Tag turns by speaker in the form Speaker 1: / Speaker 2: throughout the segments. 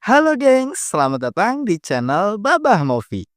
Speaker 1: Halo gengs, selamat datang di channel Babah Movie.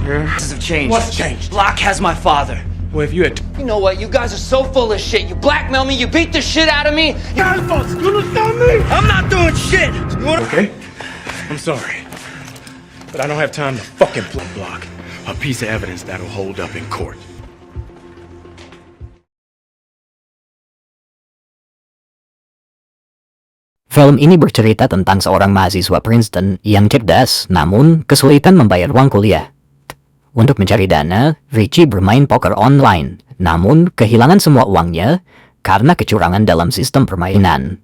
Speaker 2: Things have changed.
Speaker 3: What's changed?
Speaker 2: Locke has my father.
Speaker 3: Well, if you had
Speaker 2: You know what? You guys are so full of shit. You blackmail me. You beat the shit out of me.
Speaker 3: you understand me?
Speaker 2: I'm not doing shit.
Speaker 3: Okay, I'm sorry, but I don't have time to fucking play block a piece of evidence that'll hold up in court.
Speaker 4: Film ini bercerita tentang seorang mahasiswa Princeton yang cerdas namun kesulitan membayar uang kuliah. Untuk mencari dana, Richie bermain poker online, namun kehilangan semua uangnya karena kecurangan dalam sistem permainan.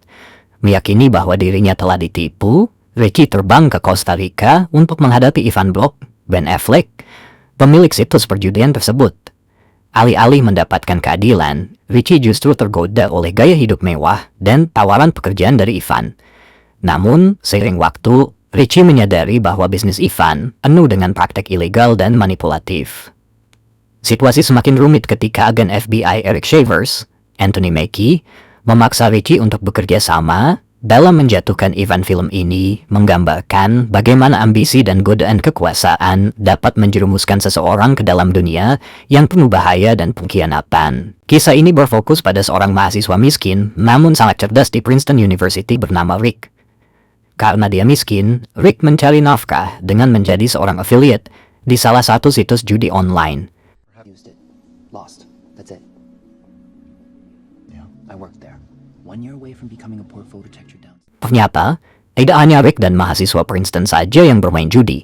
Speaker 4: Meyakini bahwa dirinya telah ditipu, Richie terbang ke Costa Rica untuk menghadapi Ivan Block, Ben Affleck, pemilik situs perjudian tersebut. Alih-alih mendapatkan keadilan, Richie justru tergoda oleh gaya hidup mewah dan tawaran pekerjaan dari Ivan. Namun, seiring waktu, Richie menyadari bahwa bisnis Ivan penuh dengan praktek ilegal dan manipulatif. Situasi semakin rumit ketika agen FBI Eric Shavers, Anthony Mackie, memaksa Richie untuk bekerja sama dalam menjatuhkan Ivan. Film ini menggambarkan bagaimana ambisi dan godaan kekuasaan dapat menjerumuskan seseorang ke dalam dunia yang penuh bahaya dan pengkhianatan. Kisah ini berfokus pada seorang mahasiswa miskin namun sangat cerdas di Princeton University bernama Rick. Karena dia miskin, Rick mencari nafkah dengan menjadi seorang affiliate di salah satu situs judi online.
Speaker 5: Used it. Lost. That's it. Yeah. I worked there. 1 year away from becoming a poor photo detector down.
Speaker 4: Ternyata, tidak hanya Rick dan mahasiswa Princeton saja yang bermain judi.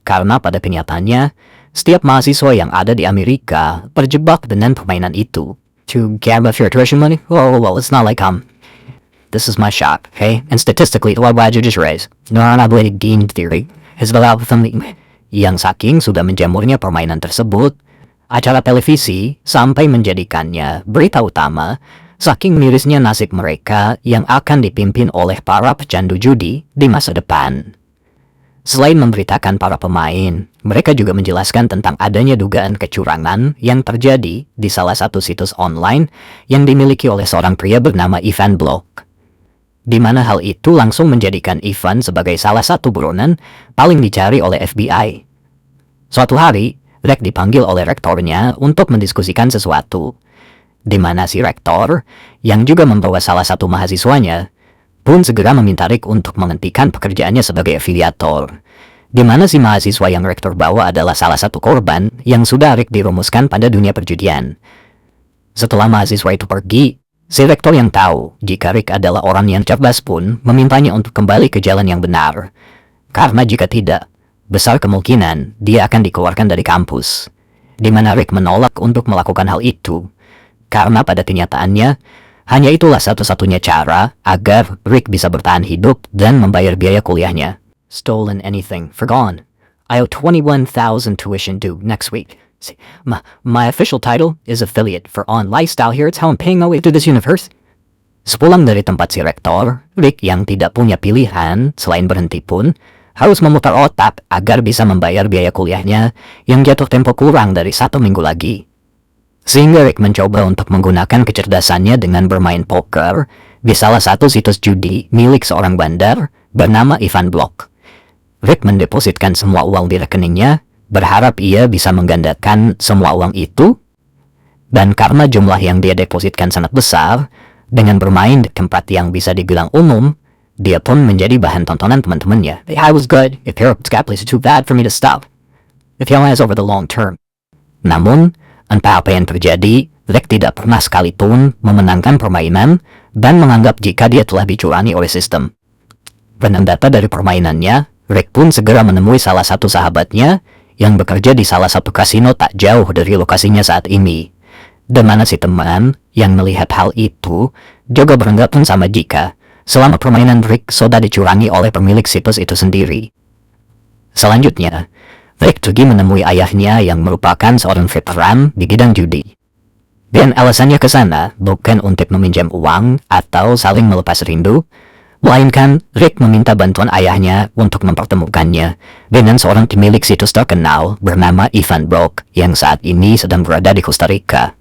Speaker 4: Karena pada kenyataannya, setiap mahasiswa yang ada di Amerika terjebak dengan permainan itu. To gamble for your tuition money? Well, it's not like this is my shop, okay? And statistically, the wajah just raise. Non-ablated game theory is the something yang saking sudah menjamurnya permainan tersebut, acara televisi sampai menjadikannya berita utama, saking mirisnya nasib mereka yang akan dipimpin oleh para pecandu judi di masa depan. Selain memberitakan para pemain, mereka juga menjelaskan tentang adanya dugaan kecurangan yang terjadi di salah satu situs online yang dimiliki oleh seorang pria bernama Ivan Block, di mana hal itu langsung menjadikan Ivan sebagai salah satu buronan paling dicari oleh FBI. Suatu hari, Rick dipanggil oleh rektornya untuk mendiskusikan sesuatu, di mana si rektor, yang juga membawa salah satu mahasiswanya, pun segera meminta Rick untuk menghentikan pekerjaannya sebagai afiliator, di mana si mahasiswa yang rektor bawa adalah salah satu korban yang sudah Rick dirumuskan pada dunia perjudian. Setelah mahasiswa itu pergi, si rektor yang tahu jika Rick adalah orang yang cerdas pun memintanya untuk kembali ke jalan yang benar. Karena jika tidak, besar kemungkinan dia akan dikeluarkan dari kampus. Di mana Rick menolak untuk melakukan hal itu. Karena pada kenyataannya, hanya itulah satu-satunya cara agar Rick bisa bertahan hidup dan membayar biaya kuliahnya. Stolen anything, forgone. I owe 21,000 tuition due next week. See, my official title is affiliate for On Lifestyle here. It's how I'm paying my way to this universe. Sepulang dari tempat si rektor, Rick yang tidak punya pilihan selain berhenti pun harus memutar otak agar bisa membayar biaya kuliahnya yang jatuh tempo kurang dari 1 minggu lagi. Sehingga Rick mencoba untuk menggunakan kecerdasannya dengan bermain poker di salah satu situs judi milik seorang bandar bernama Ivan Block. Rick mendepositkan semua uang di rekeningnya, berharap ia bisa menggandakan semua uang itu, dan karena jumlah yang dia depositkan sangat besar, dengan bermain di tempat yang bisa dibilang umum, dia pun menjadi bahan tontonan teman-temannya. I was good, if Europe's got place, it's too bad for me to stop. If he has over the long term. Namun, entah apa yang terjadi, Rick tidak pernah sekalipun memenangkan permainan dan menganggap jika dia telah dicurangi oleh sistem. Dengan data dari permainannya, Rick pun segera menemui salah satu sahabatnya yang bekerja di salah satu kasino tak jauh dari lokasinya saat ini. Di mana si teman yang melihat hal itu juga beranggapan sama jika selama permainan Rick sudah dicurangi oleh pemilik situs itu sendiri. Selanjutnya, Rick pergi menemui ayahnya yang merupakan seorang veteran di bidang judi. Dan alasannya ke sana bukan untuk meminjam uang atau saling melepas rindu, melainkan Rick meminta bantuan ayahnya untuk mempertemukannya dengan seorang pemilik situs terkenal bernama Ivan Brock yang saat ini sedang berada di Costa Rica.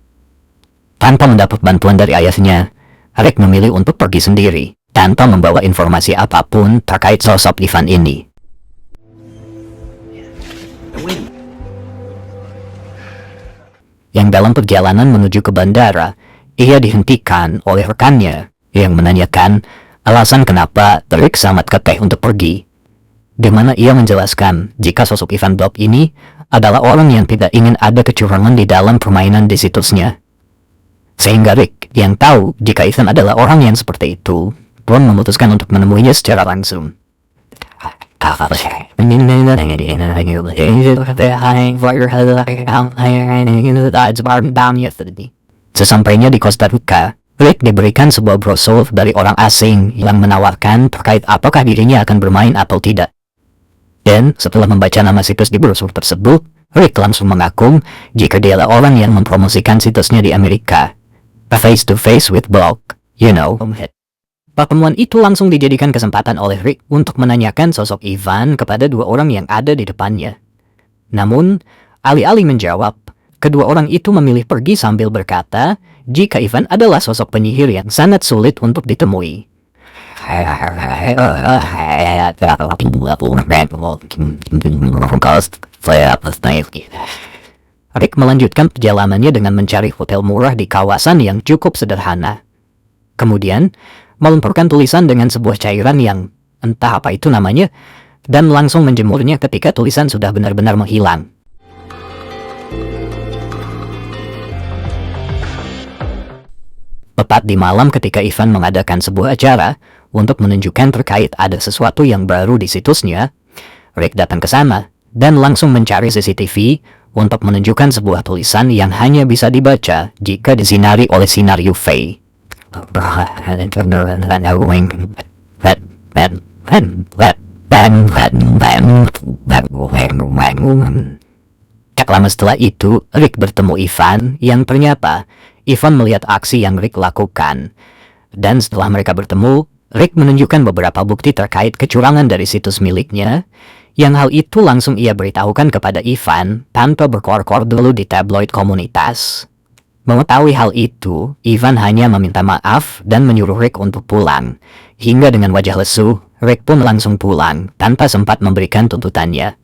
Speaker 4: Tanpa mendapat bantuan dari ayahnya, Rick memilih untuk pergi sendiri tanpa membawa informasi apapun terkait sosok Ivan ini. Yang dalam perjalanan menuju ke bandara, ia dihentikan oleh rekannya yang menanyakan alasan kenapa Rick sangat kekeh untuk pergi, di mana ia menjelaskan jika sosok Ivan Brock ini adalah orang yang tidak ingin ada kecurangan di dalam permainan di situsnya. Sehingga Rick yang tahu jika Ivan adalah orang yang seperti itu pun memutuskan untuk menemuinya secara langsung. Sesampainya di Costa Rica, Rick diberikan sebuah brosur dari orang asing yang menawarkan terkait apakah dirinya akan bermain atau tidak. Dan setelah membaca nama situs di brosur tersebut, Rick langsung mengaku jika dia adalah orang yang mempromosikan situsnya di Amerika. A face to face with Block, you know. Pertemuan itu langsung dijadikan kesempatan oleh Rick untuk menanyakan sosok Ivan kepada dua orang yang ada di depannya. Namun, alih-alih menjawab, kedua orang itu memilih pergi sambil berkata jika Ivan adalah sosok penyihir yang sangat sulit untuk ditemui. Rick melanjutkan perjalanannya dengan mencari hotel murah di kawasan yang cukup sederhana. Kemudian, melumpurkan tulisan dengan sebuah cairan yang entah apa itu namanya, dan langsung menjemurnya ketika tulisan sudah benar-benar menghilang. Tepat di malam ketika Ivan mengadakan sebuah acara untuk menunjukkan terkait ada sesuatu yang baru di situsnya, Rick datang ke sana dan langsung mencari CCTV untuk menunjukkan sebuah tulisan yang hanya bisa dibaca jika disinari oleh sinar UV. Tak lama setelah itu, Rick bertemu Ivan yang ternyata Ivan melihat aksi yang Rick lakukan. Dan setelah mereka bertemu, Rick menunjukkan beberapa bukti terkait kecurangan dari situs miliknya, yang hal itu langsung ia beritahukan kepada Ivan tanpa berkoar-koar dulu di tabloid komunitas. Mengetahui hal itu, Ivan hanya meminta maaf dan menyuruh Rick untuk pulang. Hingga dengan wajah lesu, Rick pun langsung pulang tanpa sempat memberikan tuntutannya.